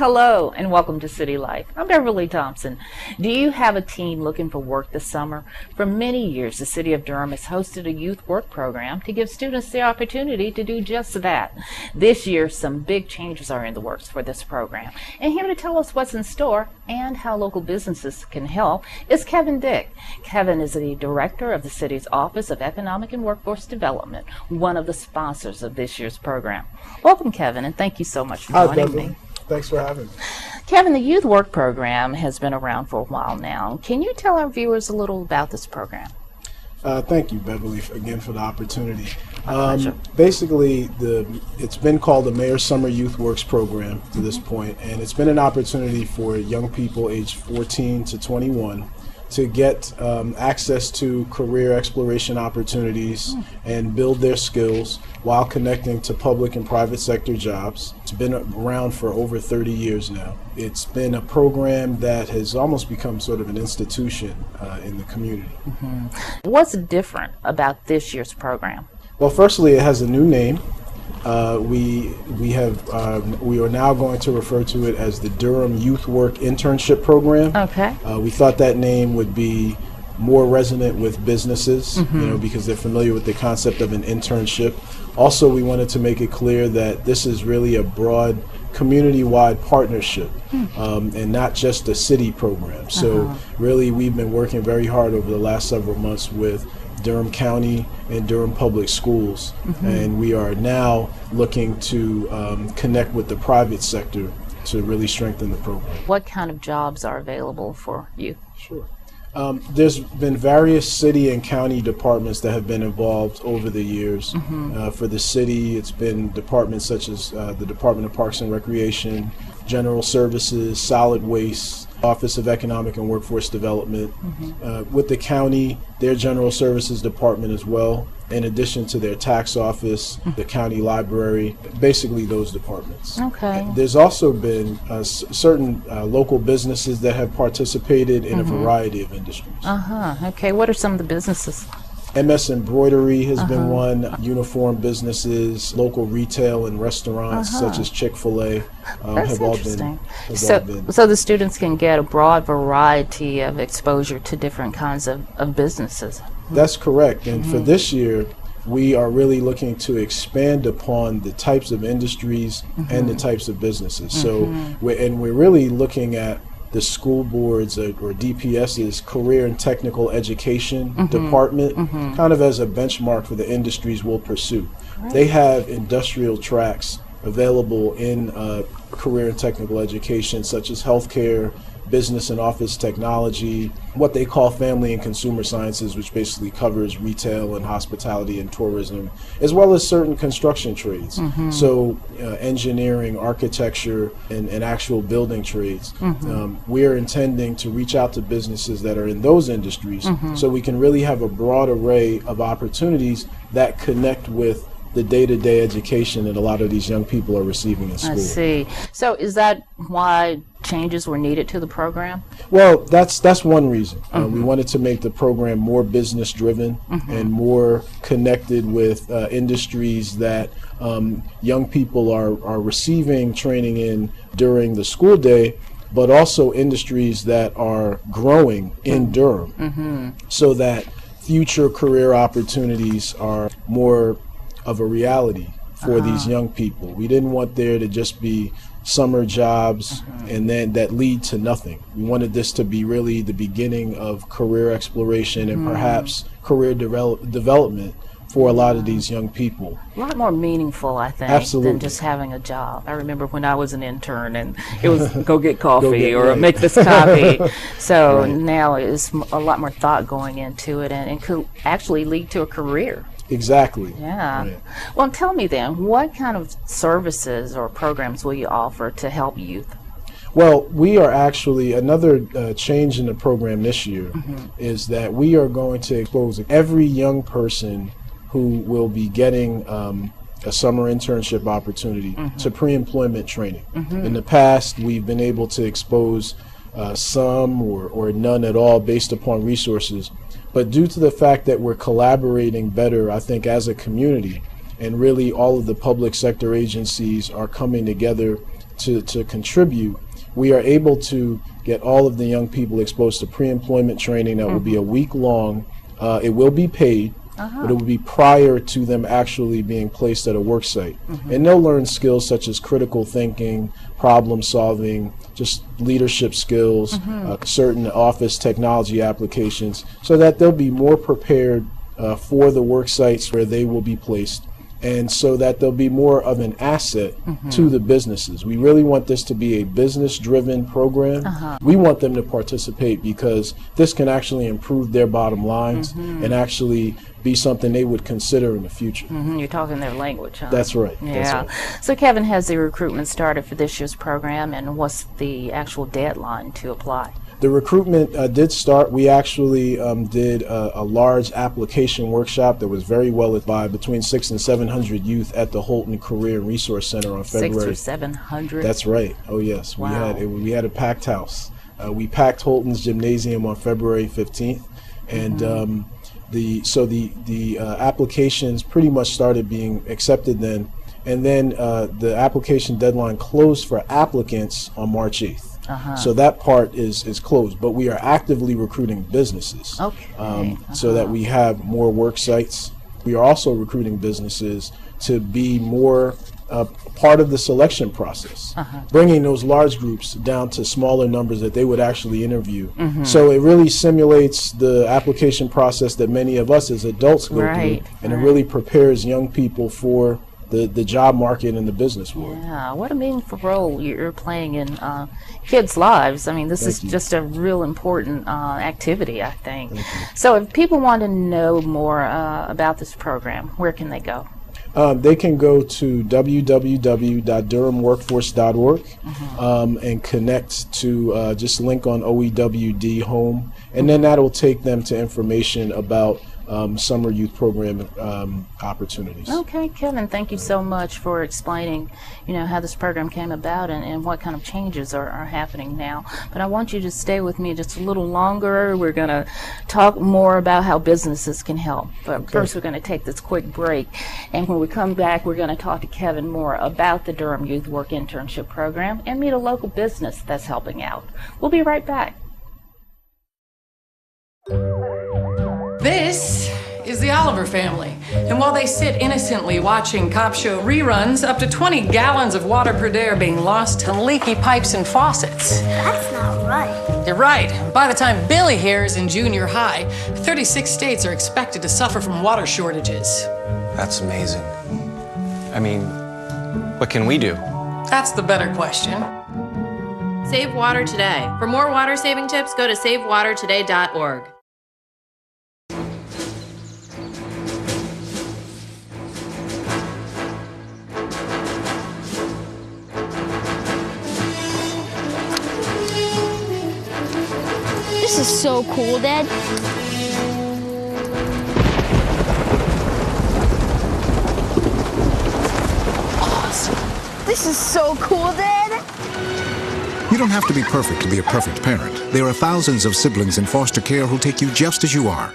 Hello and welcome to City Life. I'm Beverly Thompson. Do you have a teen looking for work this summer? For many years, the City of Durham has hosted a youth work program to give students the opportunity to do just that. This year, some big changes are in the works for this program. And here to tell us what's in store and how local businesses can help is Kevin Dick. Kevin is the director of the city's Office of Economic and Workforce Development, one of the sponsors of this year's program. Welcome, Kevin, and thank you so much for joining me. Thanks for having me. Kevin, the Youth Work Program has been around for a while now. Can you tell our viewers a little about this program? Thank you, Beverly, again for the opportunity. Basically, it's been called the Mayor's Summer YouthWorks Program to this point, and it's been an opportunity for young people aged 14 to 21 to get access to career exploration opportunities and build their skills while connecting to public and private sector jobs. It's been around for over 30 years now. It's been a program that has almost become sort of an institution in the community. What's different about this year's program? Well, firstly, it has a new name. We are now going to refer to it as the Durham YouthWork Internship Program. Okay. We thought that name would be more resonant with businesses, because they're familiar with the concept of an internship. Also, we wanted to make it clear that this is really a broad community-wide partnership and not just a city program. So really, we've been working very hard over the last several months with Durham County and Durham Public Schools, and we are now looking to connect with the private sector to really strengthen the program. What kind of jobs are available for youth? Sure. There's been various city and county departments that have been involved over the years. For the city, it's been departments such as the Department of Parks and Recreation, General Services, Solid Waste, Office of Economic and Workforce Development. With the county, their General Services Department as well, in addition to their tax office, the county library, basically those departments. Okay. There's also been certain local businesses that have participated in a variety of industries. Okay, what are some of the businesses? MS Embroidery has been one, uniform businesses, local retail and restaurants such as Chick-fil-A That's interesting. So the students can get a broad variety of exposure to different kinds of businesses. That's correct. And for this year, we are really looking to expand upon the types of industries and the types of businesses. So we're really looking at the school boards or DPS's career and technical education department kind of as a benchmark for the industries we'll pursue. They have industrial tracks available in career and technical education such as healthcare, business and office technology, what they call family and consumer sciences, which basically covers retail and hospitality and tourism, as well as certain construction trades. So engineering, architecture, and actual building trades. We are intending to reach out to businesses that are in those industries so we can really have a broad array of opportunities that connect with the day-to-day education that a lot of these young people are receiving in school. I see. So is that why changes were needed to the program? Well, that's one reason. We wanted to make the program more business-driven and more connected with industries that young people are receiving training in during the school day, but also industries that are growing in Durham so that future career opportunities are more of a reality for these young people. We didn't want there to just be summer jobs and then that lead to nothing. We wanted this to be really the beginning of career exploration and perhaps career development for a lot of these young people. A lot more meaningful, I think, than just having a job. I remember when I was an intern and it was go get coffee or make this copy. So now it's a lot more thought going into it and it could actually lead to a career. Exactly. Yeah. Well, tell me then, what kind of services or programs will you offer to help youth? Well, we are actually, another change in the program this year is that we are going to expose every young person who will be getting a summer internship opportunity to pre-employment training. In the past, we've been able to expose some or none at all based upon resources. But due to the fact that we're collaborating better, I think, as a community, and really all of the public sector agencies are coming together to contribute, we are able to get all of the young people exposed to pre-employment training that will be a week long. It will be paid, but it will be prior to them actually being placed at a work site. And they'll learn skills such as critical thinking, problem solving, just leadership skills, certain office technology applications, so that they'll be more prepared for the work sites where they will be placed, and so that they'll be more of an asset to the businesses. We really want this to be a business-driven program. We want them to participate because this can actually improve their bottom lines and actually be something they would consider in the future. You're talking their language, huh? That's right. Yeah. That's right. So Kevin, has the recruitment started for this year's program, and what's the actual deadline to apply? The recruitment did start. We actually did a large application workshop that was very well advised, between 600 and 700 youth at the Holton Career and Resource Center on February. 600 or 700? That's right. Oh yes. Wow. We had a packed house. We packed Holton's gymnasium on February 15th, and the applications pretty much started being accepted then, and then the application deadline closed for applicants on March 8th. So that part is closed, but we are actively recruiting businesses so that we have more work sites. We are also recruiting businesses to be more part of the selection process, bringing those large groups down to smaller numbers that they would actually interview. So it really simulates the application process that many of us as adults go through, and it really prepares young people for the job market and the business world. Yeah, what a meaningful role you're playing in kids' lives. I mean, this is just a real important activity, I think. So if people want to know more about this program, where can they go? They can go to www.durhamworkforce.org and connect to just link on OEWD home, and then that'll take them to information about summer youth program opportunities. Okay, Kevin, thank you so much for explaining, how this program came about and what kind of changes are happening now. But I want you to stay with me just a little longer. We're going to talk more about how businesses can help. But first, we're going to take this quick break. And when we come back, we're going to talk to Kevin more about the Durham YouthWork Internship Program and meet a local business that's helping out. We'll be right back. This is the Oliver family, and while they sit innocently watching cop show reruns, up to 20 gallons of water per day are being lost to leaky pipes and faucets. That's not right. You're right. By the time Billy here is in junior high, 36 states are expected to suffer from water shortages. That's amazing. I mean, what can we do? That's the better question. Save water today. For more water saving tips, go to savewatertoday.org. This is so cool, Dad. Awesome. This is so cool, Dad. You don't have to be perfect to be a perfect parent. There are thousands of siblings in foster care who'll take you just as you are.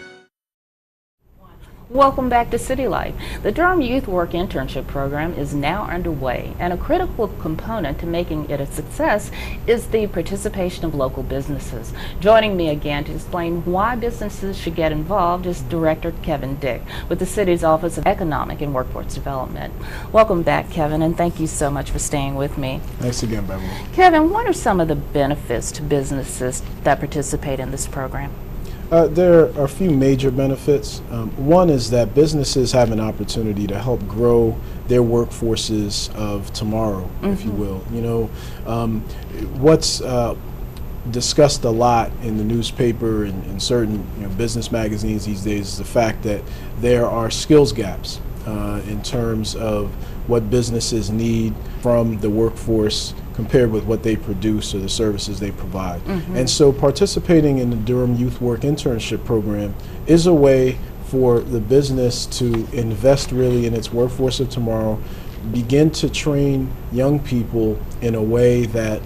Welcome back to City Life. The Durham YouthWork Internship Program is now underway, and a critical component to making it a success is the participation of local businesses. Joining me again to explain why businesses should get involved is Director Kevin Dick with the City's Office of Economic and Workforce Development. Welcome back, Kevin, and thank you so much for staying with me. Thanks again, Beverly. Kevin, what are some of the benefits to businesses that participate in this program? There are a few major benefits. One is that businesses have an opportunity to help grow their workforces of tomorrow, if you will. What's discussed a lot in the newspaper and certain business magazines these days is the fact that there are skills gaps in terms of what businesses need from the workforce compared with what they produce or the services they provide. And so participating in the Durham YouthWork Internship Program is a way for the business to invest really in its workforce of tomorrow, begin to train young people in a way that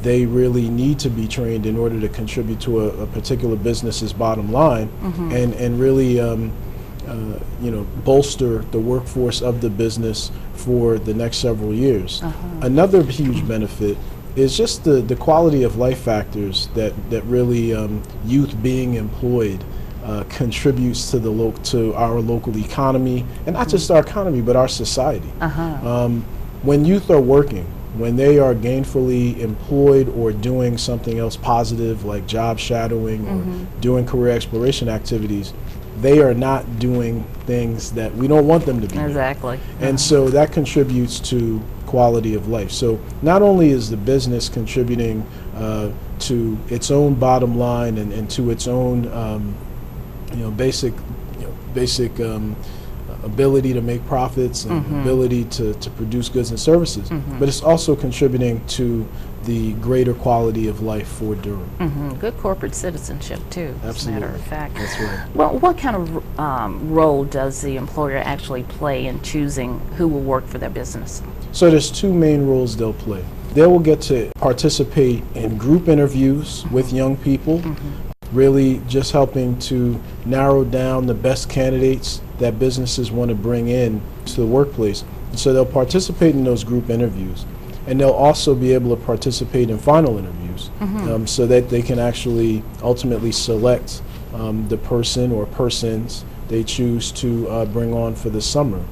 they really need to be trained in order to contribute to a particular business's bottom line, and really bolster the workforce of the business for the next several years. Another huge benefit is just the quality of life factors that really youth being employed contributes to to our local economy, and not just our economy, but our society. When youth are working, when they are gainfully employed or doing something else positive like job shadowing or doing career exploration activities, they are not doing things that we don't want them to be doing. Exactly. And so that contributes to quality of life. So not only is the business contributing to its own bottom line and to its own basic ability to make profits and ability to produce goods and services, but it's also contributing to the greater quality of life for Durham. Good corporate citizenship too, as a matter of fact. That's right. Well, what kind of role does the employer actually play in choosing who will work for their business? So there's two main roles they'll play. They will get to participate in group interviews with young people, really just helping to narrow down the best candidates that businesses want to bring in to the workplace. So they'll participate in those group interviews, and they'll also be able to participate in final interviews so that they can actually ultimately select the person or persons they choose to bring on for the summer.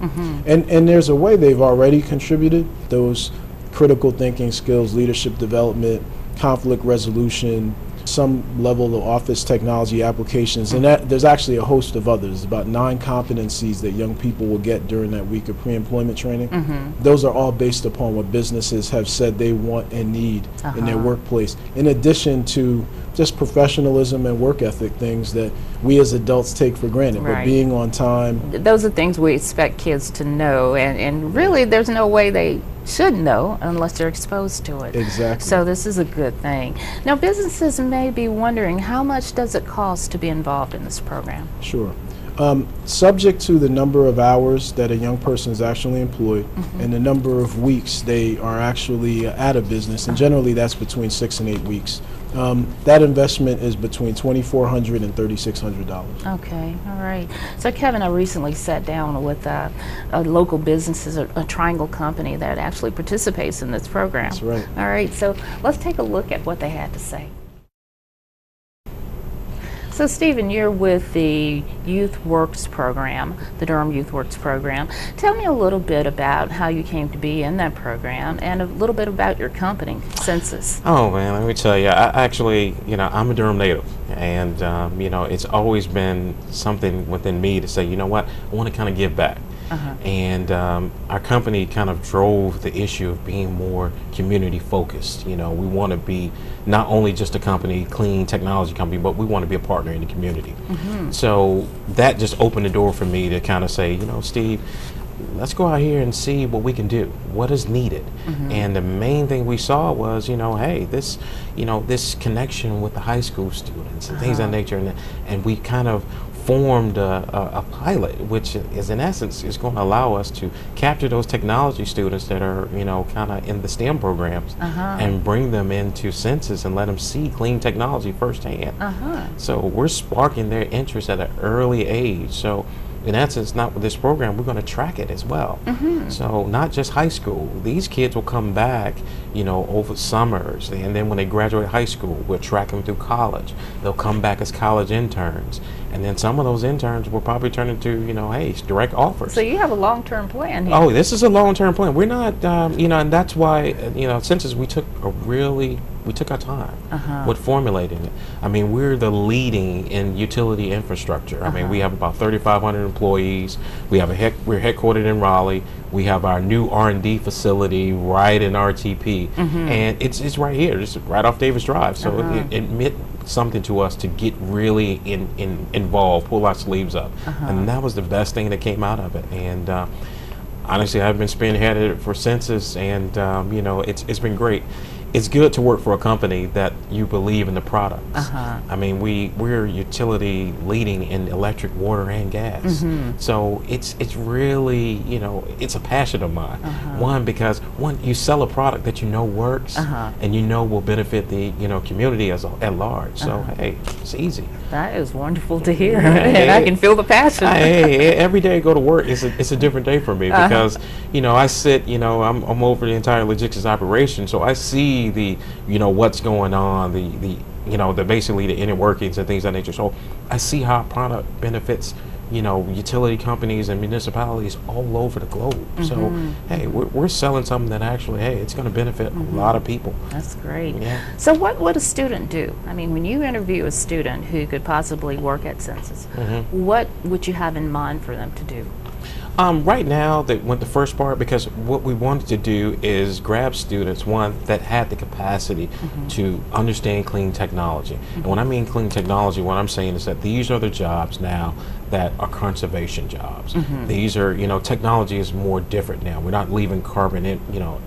And there's a way they've already contributed those critical thinking skills, leadership development, conflict resolution, some level of office technology applications, and there's actually a host of others, about 9 competencies that young people will get during that week of pre-employment training. Those are all based upon what businesses have said they want and need in their workplace, in addition to just professionalism and work ethic, things that we as adults take for granted, but being on time. Those are things we expect kids to know, and really there's no way they should know unless they're exposed to it. Exactly. So this is a good thing. Now, businesses may be wondering, how much does it cost to be involved in this program? Sure. Subject to the number of hours that a young person is actually employed and the number of weeks they are actually at a business, and generally that's between 6 and 8 weeks. That investment is between $2,400 and $3,600. Okay, all right. So Kevin, I recently sat down with a local business, a Triangle company that actually participates in this program. That's right. All right, so let's take a look at what they had to say. So Stephen, you're with the YouthWorks program, the Durham YouthWorks program. Tell me a little bit about how you came to be in that program and a little bit about your company, Sensus. Oh man, let me tell you, I actually, I'm a Durham native, and it's always been something within me to say, you know what, I want to kind of give back. And our company kind of drove the issue of being more community focused. We want to be not only just a company, clean technology company, but we want to be a partner in the community. So that just opened the door for me to kind of say, Steve, let's go out here and see what we can do, what is needed. And the main thing we saw was, hey, this connection with the high school students and things of that nature, and we kind of formed a pilot, which is in essence is going to allow us to capture those technology students that are kind of in the STEM programs and bring them into Sensus and let them see clean technology firsthand. So we're sparking their interest at an early age. So in essence, not with this program, we're going to track it as well. So not just high school. These kids will come back, over summers, and then when they graduate high school, we'll track them through college. They'll come back as college interns, and then some of those interns will probably turn into, hey, direct offers. So you have a long-term plan here. Oh, this is a long-term plan. We're not, and that's why, Sensus, we took our time with formulating it. I mean, we're the leading in utility infrastructure. I mean, we have about 3,500 employees. We're headquartered in Raleigh. We have our new R&D facility right in RTP, and it's right here, just right off Davis Drive. So it meant something to us to get really involved, pull our sleeves up, and that was the best thing that came out of it. And honestly, I've been spearheading it for Sensus, and it's been great. it's good to work for a company that you believe in the products. I mean, we're utility leading in electric, water, and gas. So it's really, you know, it's a passion of mine. One, because you sell a product that you know works and you know will benefit the, you know, community at large. So hey, it's easy. That is wonderful to hear, and I can feel the passion. Hey, every day I go to work, it's a different day for me because, you know, I sit, you know, I'm over the entire logistics operation, so I see the, you know, what's going on, the you know, basically the inner workings and things of that nature. So I see how product benefits, you know, utility companies and municipalities all over the globe. So hey, we're selling something that actually, hey, it's going to benefit a lot of people. That's great. Yeah. So what would a student do? I mean, when you interview a student who could possibly work at Sensus, what would you have in mind for them to do? Right now, the first part, because what we wanted to do is grab students, one, that had the capacity to understand clean technology. And when I mean clean technology, what I'm saying is that these are the jobs now that are conservation jobs. These are, you know, technology is more different now. We're not leaving carbon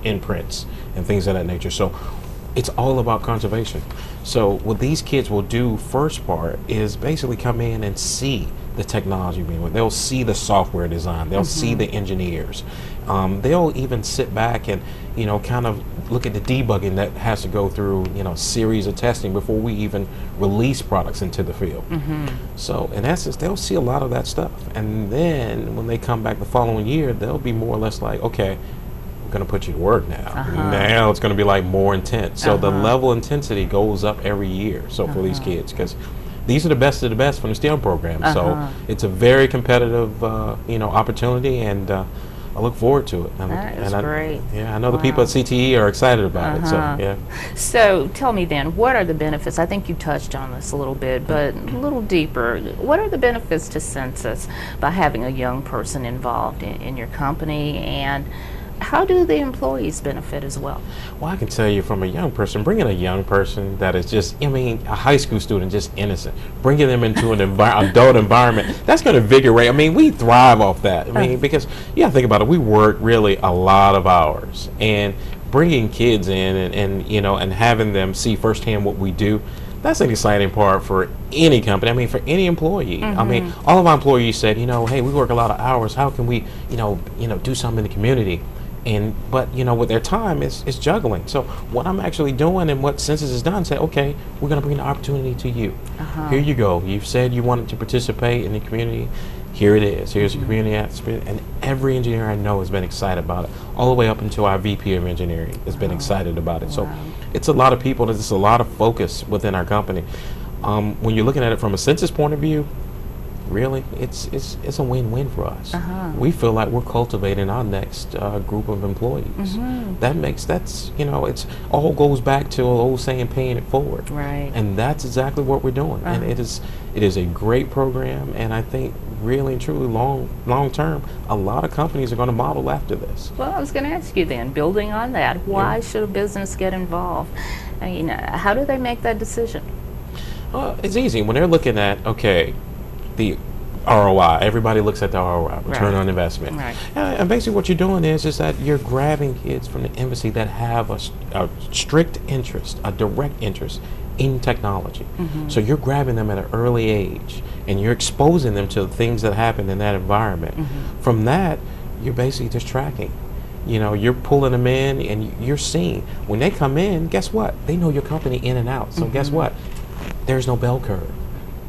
imprints and things of that nature. So it's all about conservation. So what these kids will do first part is basically come in and see the technology being with. They'll see the software design. They'll see the engineers. They'll even sit back and, you know, kind of look at the debugging that has to go through, you know, series of testing before we even release products into the field. So in essence, they'll see a lot of that stuff. And then when they come back the following year, they'll be more or less like, okay, we're going to put you to work now. Now it's going to be like more intense. So the level of intensity goes up every year. So for these kids, because these are the best of the best from the STEM program. So it's a very competitive, you know, opportunity, and I look forward to it. That is great. Yeah, I know the people at CTE are excited about it. So yeah. So tell me then, what are the benefits? I think you touched on this a little bit, but a little deeper. What are the benefits to Sensus by having a young person involved in your company, and how do the employees benefit as well? Well, I can tell you from a young person, bringing a young person that is just, I mean, a high school student, just innocent, bringing them into an adult environment, that's going to invigorate. I mean, we thrive off that. I mean, because you have to think about it, we work really a lot of hours, and bringing kids in and you know, and having them see firsthand what we do, that's an exciting part for any company. I mean, for any employee. I mean, all of our employees said, you know, hey, we work a lot of hours. How can we, you know, do something in the community? But you know, with their time is juggling. So what I'm actually doing and what Sensus has done, say, okay, we're going to bring the opportunity to you. Here you go. You've said you wanted to participate in the community. Here it is. Here's the community atmosphere. And every engineer I know has been excited about it, all the way up until our VP of engineering has been excited about it. So it's a lot of people. There's a lot of focus within our company. When you're looking at it from a Sensus point of view, really, it's a win-win for us. We feel like we're cultivating our next group of employees. That's you know, it's all goes back to an old saying, paying it forward. Right. And that's exactly what we're doing. And it is a great program, and I think really and truly long term, a lot of companies are going to model after this. Well, I was going to ask you then, building on that, why should a business get involved? I mean, how do they make that decision? Well, it's easy. When they're looking at, okay, the ROI, everybody looks at the ROI, return on investment. And basically what you're doing is that you're grabbing kids from the embassy that have a strict interest, a direct interest in technology. So you're grabbing them at an early age, and you're exposing them to things that happen in that environment. From that, you're basically just tracking. You know, you're pulling them in, and you're seeing. When they come in, guess what? They know your company in and out. So guess what? There's no bell curve.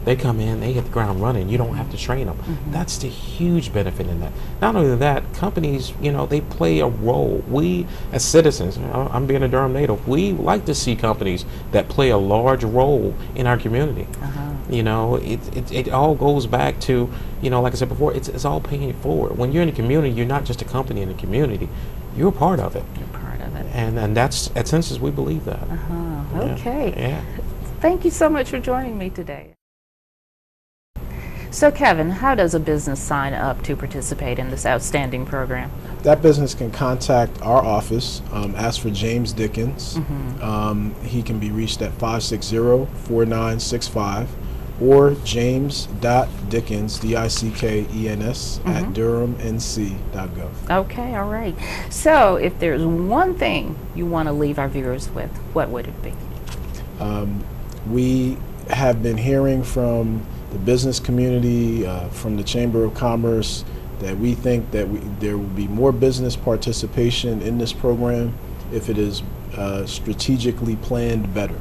They come in, they hit the ground running. You don't have to train them. That's the huge benefit in that. Not only that, companies, you know, they play a role. We, as citizens, I'm being a Durham native, we like to see companies that play a large role in our community. You know, it all goes back to, you know, like I said before, it's all paying it forward. When you're in a community, you're not just a company in a community. You're a part of it. You're part of it. And that's, at Sensus, we believe that. Okay. Yeah. Thank you so much for joining me today. So Kevin, how does a business sign up to participate in this outstanding program? That business can contact our office, ask for James Dickens. He can be reached at 560-4965, or james.dickens, Dickens, at durhamnc.gov. Okay, all right. So if there's one thing you want to leave our viewers with, what would it be? We have been hearing from the business community, from the Chamber of Commerce, that we think that there will be more business participation in this program if it is strategically planned better.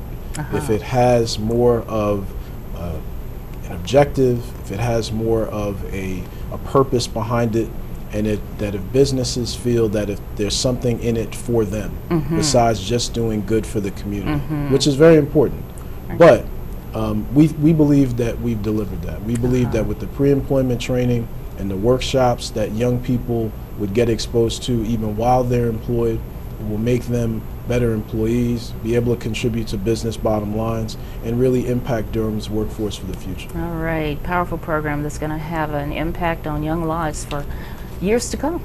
If it has more of an objective, if it has more of a purpose behind it, and that if businesses feel that if there's something in it for them besides just doing good for the community, which is very important. But we believe that we've delivered that. We believe that with the pre-employment training and the workshops that young people would get exposed to even while they're employed, it will make them better employees, be able to contribute to business bottom lines, and really impact Durham's workforce for the future. All right, powerful program that's going to have an impact on young lives for years to come.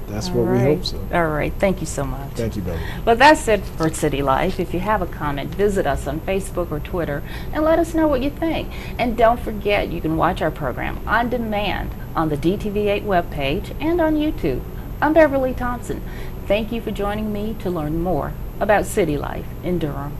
That's what we hope so. All right, thank you so much. Thank you, Beverly. Well, that's it for City Life. If you have a comment, visit us on Facebook or Twitter and let us know what you think. And don't forget, you can watch our program on demand on the DTV8 webpage and on YouTube. I'm Beverly Thompson. Thank you for joining me to learn more about City Life in Durham.